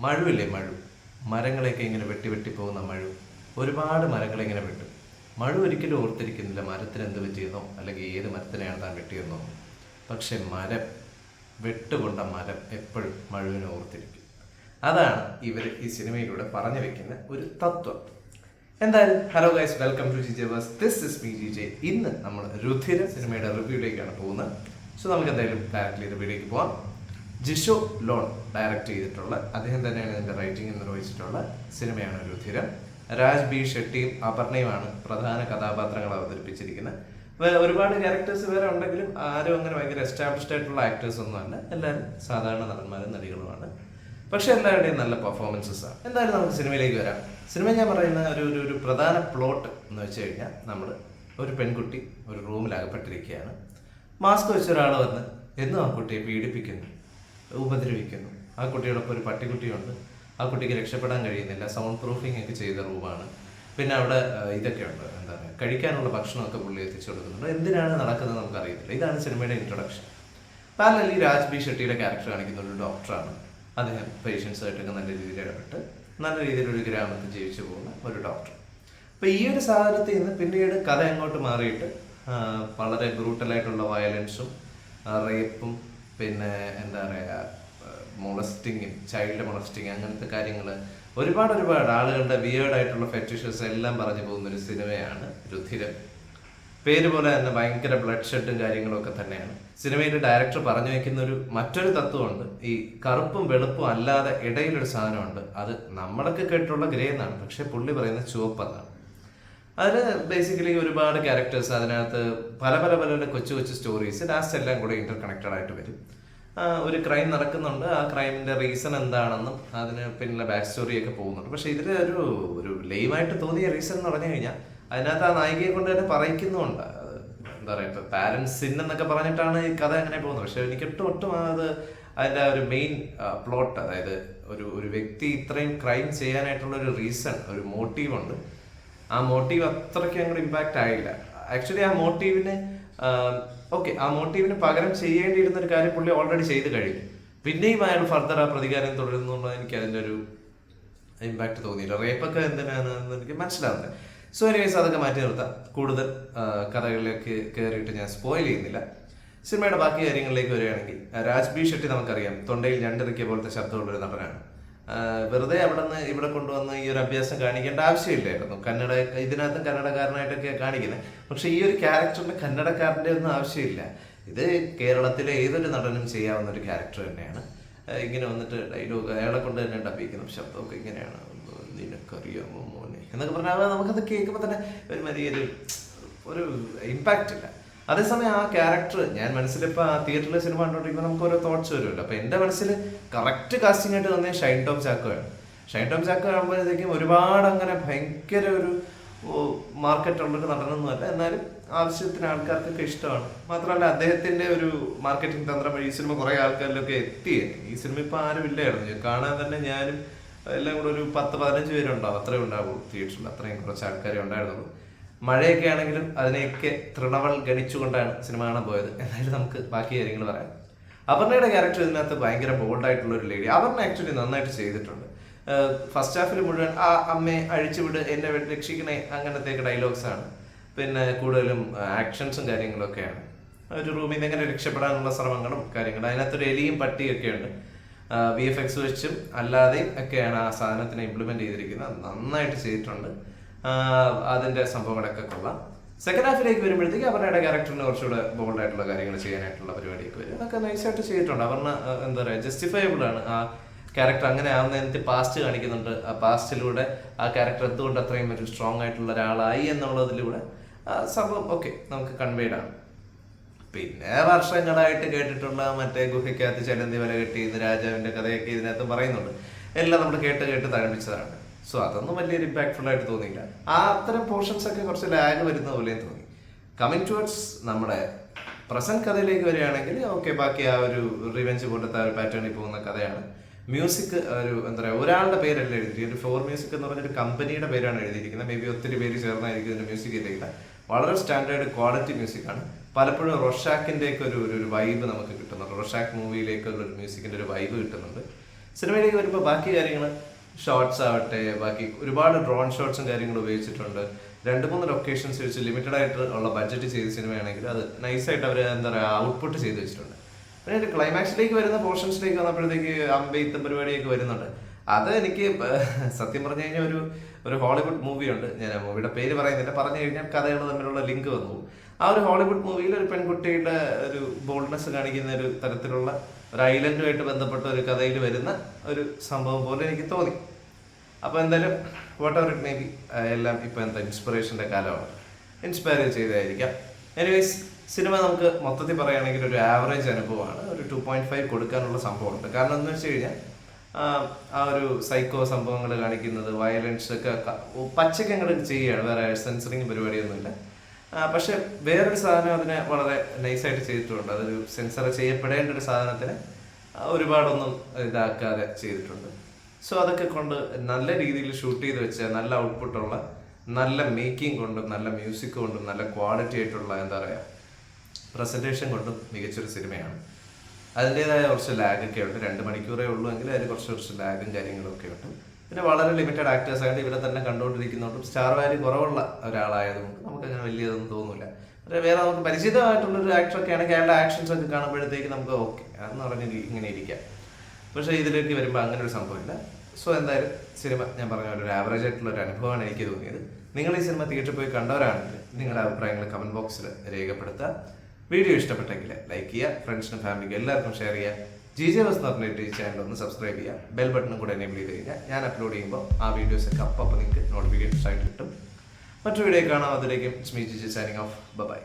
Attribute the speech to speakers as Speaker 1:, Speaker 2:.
Speaker 1: മഴുവില്ലേ മഴു, മരങ്ങളെയൊക്കെ ഇങ്ങനെ വെട്ടി വെട്ടി പോകുന്ന മഴു. ഒരുപാട് മരങ്ങളെ ഇങ്ങനെ വെട്ടും. മഴു ഒരിക്കലും ഓർത്തിരിക്കുന്നില്ല മരത്തിന് എന്ത് പറ്റിയെന്നോ അല്ലെങ്കിൽ ഏത് മരത്തിനെയാണ് താൻ വെട്ടിയെന്നോ. പക്ഷെ വെട്ടുകൊണ്ട മരം എപ്പോഴും മഴുവിനെ ഓർത്തിരിക്കും. അതാണ് ഇവർ ഈ സിനിമയിലൂടെ പറഞ്ഞു വെക്കുന്ന ഒരു തത്വം. എന്തായാലും hello guys, welcome to GJ buzz. This is me GJ. ഇന്ന് നമ്മൾ രുധിര സിനിമയുടെ റിവ്യൂയിലേക്കാണ് പോകുന്നത്. സോ നമുക്ക് എന്തായാലും ഡയറക്റ്റ്ലി റിവ്യൂയിലേക്ക് പോവാം. ജിഷോ ലോൺ ഡയറക്റ്റ് ചെയ്തിട്ടുള്ള, അദ്ദേഹം തന്നെയാണ് ഇതിൻ്റെ റൈറ്റിംഗ് നിർവഹിച്ചിട്ടുള്ള സിനിമയാണ് രുധിര. രാജ് ബി ഷെട്ടിയും അപർണയുമാണ് പ്രധാന കഥാപാത്രങ്ങൾ അവതരിപ്പിച്ചിരിക്കുന്നത്. ഒരുപാട് ക്യാരക്ടേഴ്സ് വേറെ ഉണ്ടെങ്കിലും ആരും അങ്ങനെ ഭയങ്കര എസ്റ്റാബ്ലിഷ്ഡ് ആയിട്ടുള്ള ആക്ടേഴ്സ് ഒന്നുമല്ല. എല്ലാവരും സാധാരണ നടന്മാരും നടികളുമാണ്. പക്ഷെ എല്ലാവരുടെയും നല്ല പെർഫോമൻസസ് ആണ്. എന്തായാലും നമുക്ക് സിനിമയിലേക്ക് വരാം. സിനിമ ഞാൻ പറയുന്ന ഒരു പ്രധാന പ്ലോട്ട് എന്ന് വെച്ച് കഴിഞ്ഞാൽ, നമ്മൾ ഒരു പെൺകുട്ടി ഒരു റൂമിൽ അകപ്പെട്ടിരിക്കുകയാണ്. മാസ്ക് വെച്ച ഒരാൾ വന്ന് എന്നും ആ കുട്ടിയെ പീഡിപ്പിക്കുന്നു, ഉപദ്രവിക്കുന്നു. ആ കുട്ടിയോടൊപ്പം ഒരു പട്ടിക്കുട്ടിയുണ്ട്. ആ കുട്ടിക്ക് രക്ഷപ്പെടാൻ കഴിയുന്നില്ല. സൗണ്ട് പ്രൂഫിംഗ് ഒക്കെ ചെയ്ത റൂമാണ്. പിന്നെ അവിടെ ഇതൊക്കെ ഉണ്ട്, എന്താ പറയുക, കഴിക്കാനുള്ള ഭക്ഷണമൊക്കെ പുള്ളി എത്തിച്ചു കൊടുക്കുന്നുണ്ട്. എന്തിനാണ് നടക്കുന്നത് നമുക്കറിയത്തില്ല. ഇതാണ് സിനിമയുടെ ഇൻട്രൊഡക്ഷൻ. പാരലലി രാജ് ബി ഷെട്ടിയുടെ ക്യാരക്ടർ കാണിക്കുന്ന ഒരു ഡോക്ടറാണ്. അദ്ദേഹം പേഷ്യൻസുമായിട്ടൊക്കെ നല്ല രീതിയിൽ ഇടപെട്ട് നല്ല രീതിയിലൊരു ഗ്രാമത്തിൽ ജീവിച്ചു പോകുന്ന ഒരു ഡോക്ടർ. അപ്പോൾ ഈ ഒരു സാഹചര്യത്തിൽ നിന്ന് പിന്നീട് കഥ അങ്ങോട്ട് മാറിയിട്ട് വളരെ ബ്രൂട്ടലായിട്ടുള്ള വയലൻസും റേപ്പും പിന്നെ എന്താ പറയുക മൊളസ്റ്റിങ്ങും ചൈൽഡ് മൊളസ്റ്റിങ് അങ്ങനത്തെ കാര്യങ്ങൾ ഒരുപാട് ആളുകളുടെ വിയേർഡായിട്ടുള്ള ഫെറ്റിഷസ് എല്ലാം പറഞ്ഞു പോകുന്നൊരു സിനിമയാണ് രുധിരം. പേര് പോലെ തന്നെ ഭയങ്കര ബ്ലഡ് ഷെഡും കാര്യങ്ങളും ഒക്കെ തന്നെയാണ്. സിനിമയിൽ ഡയറക്ടർ പറഞ്ഞു വെക്കുന്ന മറ്റൊരു തത്വമുണ്ട്. ഈ കറുപ്പും വെളുപ്പും അല്ലാതെ ഇടയിലൊരു സാധനമുണ്ട്. അത് നമ്മളൊക്കെ കേട്ടിട്ടുള്ള ഗ്രേ എന്നാണ്, പക്ഷെ പുള്ളി പറയുന്നത് ചുവപ്പെന്നാണ്. അതിൽ ബേസിക്കലി ഒരുപാട് ക്യാരക്ടേഴ്സ്, അതിനകത്ത് പല കൊച്ചു സ്റ്റോറീസ്, ലാസ്റ്റ് എല്ലാം കൂടെ ഇന്റർ കണക്റ്റഡ് ആയിട്ട് വരും. ഒരു ക്രൈം നടക്കുന്നുണ്ട്. ആ ക്രൈമിന്റെ റീസൺ എന്താണെന്നും അതിന് പിന്നിലെ ബാക്ക് സ്റ്റോറിയൊക്കെ പോകുന്നുണ്ട്. പക്ഷെ ഇതിൽ ഒരു ലെയിമായിട്ട് തോന്നിയ റീസൺ എന്ന് പറഞ്ഞു കഴിഞ്ഞാൽ, അതിനകത്ത് ആ നായികയെ കൊണ്ട് തന്നെ പറയിക്കുന്നുണ്ട്. എന്താ പറയുക, ഇപ്പൊ പാരന്റ്സ് സിൻ എന്നൊക്കെ പറഞ്ഞിട്ടാണ് ഈ കഥ അങ്ങനെ പോകുന്നത്. പക്ഷെ എനിക്ക് ഒട്ടും അത് അതിന്റെ ഒരു മെയിൻ പ്ലോട്ട്, അതായത് ഒരു വ്യക്തി ഇത്രയും ക്രൈം ചെയ്യാനായിട്ടുള്ള ഒരു റീസൺ, ഒരു മോട്ടീവ് ഉണ്ട്. ആ മോട്ടീവ് അത്രയ്ക്ക് അങ്ങോട്ട് ഇമ്പാക്റ്റ് ആയില്ല. ആക്ച്വലി ആ മോട്ടീവിന് പകരം ചെയ്യേണ്ടിയിരുന്ന ഒരു കാര്യം പുള്ളി ഓൾറെഡി ചെയ്ത് കഴിഞ്ഞു. പിന്നെയും അയാൾ ഫർദർ ആ പ്രതികാരം തുടരുന്നുണ്ടോ എനിക്ക് അതിൻ്റെ ഒരു ഇമ്പാക്ട് തോന്നിയില്ല. റേപ്പൊക്കെ എന്തിനാണെന്ന് എനിക്ക് മനസ്സിലാവുന്നത്. സോ എനിവേസ് അതൊക്കെ മാറ്റി നിർത്താം. കൂടുതൽ കഥകളിലേക്ക് കയറിയിട്ട് ഞാൻ സ്പോയിൽ ചെയ്യുന്നില്ല. സിനിമയുടെ ബാക്കി കാര്യങ്ങളിലേക്ക് വരികയാണെങ്കിൽ, രാജ് ബി ഷെട്ടി നമുക്കറിയാം തൊണ്ടയിൽ ഞണ്ടിറക്കിയ പോലത്തെ ശബ്ദമുള്ളൊരു നടനാണ്. വെറുതെ അവിടെ നിന്ന് ഇവിടെ കൊണ്ടുവന്ന് ഈ ഒരു അഭ്യാസം കാണിക്കേണ്ട ആവശ്യമില്ലായിരുന്നു. ഇതിനകത്തും കന്നഡക്കാരനായിട്ടൊക്കെ കാണിക്കുന്നത്. പക്ഷെ ഈ ഒരു ക്യാരക്ടറിന് കന്നഡക്കാരൻ്റെ ഒന്നും ആവശ്യമില്ല. ഇത് കേരളത്തിലെ ഏതൊരു നടനും ചെയ്യാവുന്ന ഒരു ക്യാരക്ടർ തന്നെയാണ്. ഇങ്ങനെ വന്നിട്ട് ഡയലോഗ് അയാളെ കൊണ്ട് തന്നെ ഡബിക്കണം. ശബ്ദമൊക്കെ ഇങ്ങനെയാണ്, നിനക്കറിയാമോ മോനെ എന്നൊക്കെ പറഞ്ഞാൽ നമുക്കത് കേൾക്കുമ്പോൾ തന്നെ ഒരു ഇമ്പാക്റ്റ് ഇല്ല. അതേസമയം ആ ക്യാരക്ടർ ഞാൻ മനസ്സിലിപ്പോൾ ആ തിയേറ്ററിലെ സിനിമ കണ്ടോണ്ടിരിക്കുമ്പോൾ നമുക്ക് ഓരോ തോട്ട്സ് വരുമല്ലോ. അപ്പോൾ എൻ്റെ മനസ്സിൽ കറക്റ്റ് കാസ്റ്റിംഗ് ആയിട്ട് തന്നെ ഷൈൻ ടോം ചാക്കോയാണ്. ഷൈൻ ടോം ചാക്കോ ആകുമ്പോഴത്തേക്കും ഒരുപാട് അങ്ങനെ ഭയങ്കര ഒരു മാർക്കറ്റുള്ളൊരു നടനൊന്നുമല്ല, എന്നാലും ആവശ്യത്തിന് ആൾക്കാർക്കൊക്കെ ഇഷ്ടമാണ്. മാത്രമല്ല അദ്ദേഹത്തിൻ്റെ ഒരു മാർക്കറ്റിംഗ് തന്ത്രം വഴി ഈ സിനിമ കുറേ ആൾക്കാരിലൊക്കെ എത്തിയേ. ഈ സിനിമ ഇപ്പോൾ ആരും ഇല്ലായിരുന്നു കാണാൻ തന്നെ. ഞാനും എല്ലാം കൂടെ ഒരു 10-15 പേരുണ്ടാവും, അത്രയും ഉണ്ടാവുള്ളൂ തിയേറ്ററിൽ. അത്രയും കുറച്ച് ആൾക്കാരെ ഉണ്ടായിരുന്നുള്ളൂ. മഴയൊക്കെ ആണെങ്കിലും അതിനെയൊക്കെ തൃണവൾ ഗണിച്ചുകൊണ്ടാണ് സിനിമ കാണാൻ പോയത്. എന്നാലും നമുക്ക് ബാക്കി കാര്യങ്ങൾ പറയാം. അപർണയുടെ ക്യാരക്ടർ ഇതിനകത്ത് ഭയങ്കര ബോൾഡായിട്ടുള്ള ഒരു ലേഡി. അപർണ ആക്ച്വലി നന്നായിട്ട് ചെയ്തിട്ടുണ്ട്. ഫസ്റ്റ് ഹാഫിൽ മുഴുവൻ ആ അമ്മയെ അഴിച്ചുവിട്, എന്നെ രക്ഷിക്കണേ, അങ്ങനത്തെയൊക്കെ ഡയലോഗ്സ് ആണ്. പിന്നെ കൂടുതലും ആക്ഷൻസും കാര്യങ്ങളൊക്കെയാണ്. ഒരു റൂമിൽ നിന്ന് എങ്ങനെ രക്ഷപ്പെടാനുള്ള ശ്രമങ്ങളും കാര്യങ്ങളും. അതിനകത്തൊരു എലിയും പട്ടിയൊക്കെ ഉണ്ട്. VFX വെച്ചും അല്ലാതെയും ഒക്കെയാണ് ആ സാധനത്തിനെ ഇംപ്ലിമെന്റ് ചെയ്തിരിക്കുന്നത്. നന്നായിട്ട് ചെയ്തിട്ടുണ്ട്. അതിന്റെ സംഭവങ്ങളൊക്കെ കൊള്ളാം. സെക്കൻഡ് ഹാഫിലേക്ക് വരുമ്പോഴത്തേക്ക് അവരുടെ ക്യാരക്ടറിന് കുറച്ചുകൂടെ ബോൾഡ് ആയിട്ടുള്ള കാര്യങ്ങൾ ചെയ്യാനായിട്ടുള്ള പരിപാടിയൊക്കെ വരും. അതൊക്കെ നൈസായിട്ട് ചെയ്തിട്ടുണ്ട്. അവരുടെ എന്താ പറയുക, ജസ്റ്റിഫയബിൾ ആണ്. ആ ക്യാരക്ടർ അങ്ങനെ ആവുന്നതിന് പാസ്റ്റ് കാണിക്കുന്നുണ്ട്. ആ പാസ്റ്റിലൂടെ ആ ക്യാരക്ടർ എന്തുകൊണ്ട് അത്രയും ഒരു സ്ട്രോങ് ആയിട്ടുള്ള ഒരാളായി എന്നുള്ളതിലൂടെ സംഭവം ഓക്കെ നമുക്ക് കൺവേഡ് ആണ്. പിന്നെ വർഷങ്ങളായിട്ട് കേട്ടിട്ടുള്ള മറ്റേ ഗുഹയ്ക്കകത്ത് ചെലന്തി വല കെട്ടി രാജാവിന്റെ കഥയൊക്കെ ഇതിനകത്ത് പറയുന്നുണ്ട്. എല്ലാം നമ്മൾ കേട്ട് തഴപ്പിച്ചതാണ്. സോ അതൊന്നും വലിയൊരു ഇമ്പാക്ട്ഫുൾ ആയിട്ട് തോന്നിയില്ല. ആ അത്തരം പോർഷൻസ് ഒക്കെ കുറച്ച് ലാഗ് വരുന്ന പോലെയും തോന്നി. കമ്മിങ് ടുവേർഡ്സ് നമ്മുടെ പ്രസന്റ് കഥയിലേക്ക് വരികയാണെങ്കിൽ ഓക്കെ, ബാക്കി ആ ഒരു റിവെഞ്ച് പോലത്തെ ആ ഒരു പാറ്റേണിൽ പോകുന്ന കഥയാണ്. മ്യൂസിക് എന്താ പറയുക, ഒരാളുടെ പേരല്ല എഴുതിയിരിക്കുന്നത്. ഫോർ മ്യൂസിക് എന്ന് പറഞ്ഞൊരു കമ്പനിയുടെ പേരാണ് എഴുതിയിരിക്കുന്നത്. മേ ബി ഒത്തിരി പേര് ചേർന്നായിരിക്കും ഇതിന്റെ മ്യൂസിക് ചെയ്തിരിക്കുന്നത്. വളരെ സ്റ്റാൻഡേർഡ് ക്വാളിറ്റി മ്യൂസിക്കാണ്. പലപ്പോഴും റൊഷാക്കിന്റെ ഒക്കെ ഒരു വൈബ് നമുക്ക് കിട്ടുന്നുണ്ട്. റൊഷാക്ക് മൂവിയിലേക്കുള്ള ഒരു മ്യൂസിക്കിന്റെ ഒരു വൈബ് കിട്ടുന്നുണ്ട്. സിനിമയിലേക്ക് വരുമ്പോൾ ബാക്കി കാര്യങ്ങൾ ഷോർട്സ് ആവട്ടെ, ബാക്കി ഒരുപാട് ഡ്രോൺ ഷോട്ട്സും കാര്യങ്ങളും ഉപയോഗിച്ചിട്ടുണ്ട്. 2-3 ലൊക്കേഷൻസ് വെച്ച് ലിമിറ്റഡ് ആയിട്ട് ഉള്ള ബഡ്ജറ്റ് ചെയ്ത സിനിമയാണെങ്കിൽ അത് നൈസായിട്ട് അവർ എന്താ പറയുക ഔട്ട്പുട്ട് ചെയ്ത് വെച്ചിട്ടുണ്ട്. പിന്നെ ക്ലൈമാക്സിലേക്ക് വരുന്ന പോർഷൻസിലേക്ക് വന്നപ്പോഴത്തേക്ക് അമ്പെയ്ത്തും പരിപാടിയൊക്കെ വരുന്നുണ്ട്. അത് എനിക്ക് സത്യം പറഞ്ഞു കഴിഞ്ഞാൽ ഒരു ഹോളിവുഡ് മൂവിയുണ്ട്, ഞാൻ ആ മൂവിയുടെ പേര് പറയുന്നില്ല, പറഞ്ഞു കഴിഞ്ഞാൽ കഥകൾ തമ്മിലുള്ള ലിങ്ക് വന്നു. ആ ഒരു ഹോളിവുഡ് മൂവിയിൽ ഒരു പെൺകുട്ടിയുടെ ഒരു ബോൾഡ്നെസ് കാണിക്കുന്ന ഒരു തരത്തിലുള്ള ഒരു ഐലൻഡുമായിട്ട് ബന്ധപ്പെട്ട ഒരു കഥയിൽ വരുന്ന ഒരു സംഭവം പോലെ എനിക്ക് തോന്നി. അപ്പോൾ എന്തായാലും what ever it may be, എല്ലാം ഇപ്പോൾ എന്താ ഇൻസ്പിറേഷൻ്റെ കാലമാണ്, ഇൻസ്പയർ ചെയ്തായിരിക്കാം. എനിവേസ് സിനിമ നമുക്ക് മൊത്തത്തിൽ പറയുകയാണെങ്കിൽ ഒരു ആവറേജ് അനുഭവമാണ്. ഒരു 2.5 കൊടുക്കാനുള്ള സംഭവമുണ്ട്. കാരണം എന്ന് വെച്ച് കഴിഞ്ഞാൽ ആ ഒരു സൈക്കോ സംഭവങ്ങൾ കാണിക്കുന്നത്, വയലൻസ് ഒക്കെ പച്ചയ്ക്ക് അങ്ങോട്ട് ചെയ്യുകയാണ്, വേറെ സെൻസറിങ് പരിപാടിയൊന്നുമില്ല. പക്ഷെ വേറൊരു സാധനം അതിനെ വളരെ നൈസായിട്ട് ചെയ്തിട്ടുണ്ട്. അതൊരു സെൻസർ ചെയ്യപ്പെടേണ്ട ഒരു സാധനത്തിന് ഒരുപാടൊന്നും ഇതാക്കാതെ ചെയ്തിട്ടുണ്ട്. സോ അതൊക്കെ കൊണ്ട് നല്ല രീതിയിൽ ഷൂട്ട് ചെയ്ത് വെച്ച, നല്ല ഔട്ട്പുട്ടുള്ള, നല്ല മേക്കിംഗ് കൊണ്ടും നല്ല മ്യൂസിക് കൊണ്ടും നല്ല ക്വാളിറ്റി ആയിട്ടുള്ള എന്താ പറയുക പ്രസൻറ്റേഷൻ കൊണ്ടും മികച്ചൊരു സിനിമയാണ്. അതിൻ്റെതായ കുറച്ച് ലാഗൊക്കെ ഉണ്ട്. 2 മണിക്കൂറേ ഉള്ളൂ എങ്കിൽ അതിൽ കുറച്ച് ലാഗും കാര്യങ്ങളൊക്കെ ഉണ്ട്. പിന്നെ വളരെ ലിമിറ്റഡ് ആക്ടേഴ്സായിട്ട് ഇവരെ തന്നെ കണ്ടുകൊണ്ടിരിക്കുന്നതുകൊണ്ടും സ്റ്റാർ വാല്യൂ കുറവുള്ള ഒരാളായതുകൊണ്ട് നമുക്കങ്ങനെ വലിയതൊന്നും തോന്നില്ല. പക്ഷേ വേറെ നമുക്ക് പരിചിതമായിട്ടുള്ളൊരു ആക്ടറൊക്കെ ആണെങ്കിൽ അയാളുടെ ആക്ഷൻസ് ഒക്കെ കാണുമ്പോഴത്തേക്ക് നമുക്ക് ഓക്കെ അതെന്ന് പറഞ്ഞ് ഇങ്ങനെ ഇരിക്കാം. പക്ഷേ ഇതിലേക്ക് വരുമ്പോൾ അങ്ങനെ ഒരു സംഭവമില്ല. സോ എന്തായാലും സിനിമ ഞാൻ പറഞ്ഞ പോലെ ഒരു ആവറേജ് ആയിട്ടുള്ള ഒരു അനുഭവമാണ് എനിക്ക് തോന്നിയത്. നിങ്ങൾ ഈ സിനിമ തിയേറ്ററിൽ പോയി കണ്ടവരാണെങ്കിൽ നിങ്ങളുടെ അഭിപ്രായങ്ങൾ കമൻറ്റ് ബോക്സിൽ രേഖപ്പെടുത്തുക. വീഡിയോ ഇഷ്ടപ്പെട്ടെങ്കിൽ ലൈക്ക് ചെയ്യുക, ഫ്രണ്ട്സിനും ഫാമിലിക്കും എല്ലാവർക്കും ഷെയർ ചെയ്യുക. GJ Bus എന്ന് പറഞ്ഞിട്ട് ഈ ചാനൽ ഒന്ന് സബ്സ്ക്രൈബ് ചെയ്യുക. ബെൽ ബട്ടണും കൂടെ എനേബിൾ ചെയ്ത് കഴിഞ്ഞാൽ ഞാൻ അപ്ലോഡ് ചെയ്യുമ്പോൾ ആ വീഡിയോസൊക്കെ അപ്പോൾ നിങ്ങൾക്ക് നോട്ടിഫിക്കേഷൻസ് ആയിട്ട് കിട്ടും. മറ്റൊരു വീഡിയോ കാണാം. അതിലേക്കും സ്മീ GJ സൈനിങ് ഓഫ്. ബൈ.